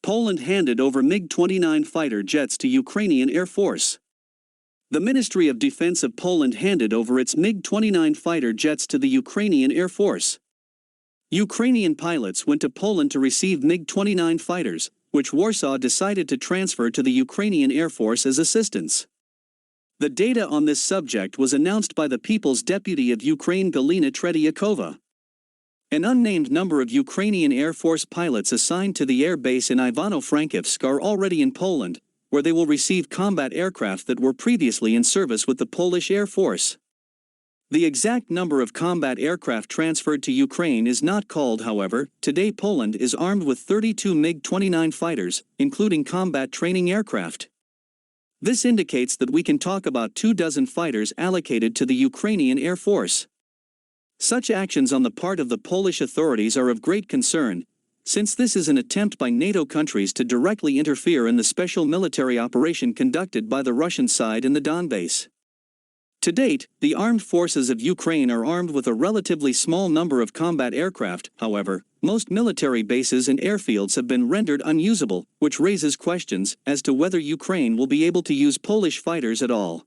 Poland handed over MiG-29 fighter jets to Ukrainian Air Force. The Ministry of Defense of Poland handed over its MiG-29 fighter jets to the Ukrainian Air Force. Ukrainian pilots went to Poland to receive MiG-29 fighters, which Warsaw decided to transfer to the Ukrainian Air Force as assistance. The data on this subject was announced by the People's Deputy of Ukraine Galina Tretyakova. An unnamed number of Ukrainian Air Force pilots assigned to the air base in Ivano-Frankivsk are already in Poland, where they will receive combat aircraft that were previously in service with the Polish Air Force. The exact number of combat aircraft transferred to Ukraine is not called, however. Today Poland is armed with 32 MiG-29 fighters, including combat training aircraft. This indicates that we can talk about 24 fighters allocated to the Ukrainian Air Force. Such actions on the part of the Polish authorities are of great concern, since this is an attempt by NATO countries to directly interfere in the special military operation conducted by the Russian side in the Donbass. To date, the armed forces of Ukraine are armed with a relatively small number of combat aircraft. However, most military bases and airfields have been rendered unusable, which raises questions as to whether Ukraine will be able to use Polish fighters at all.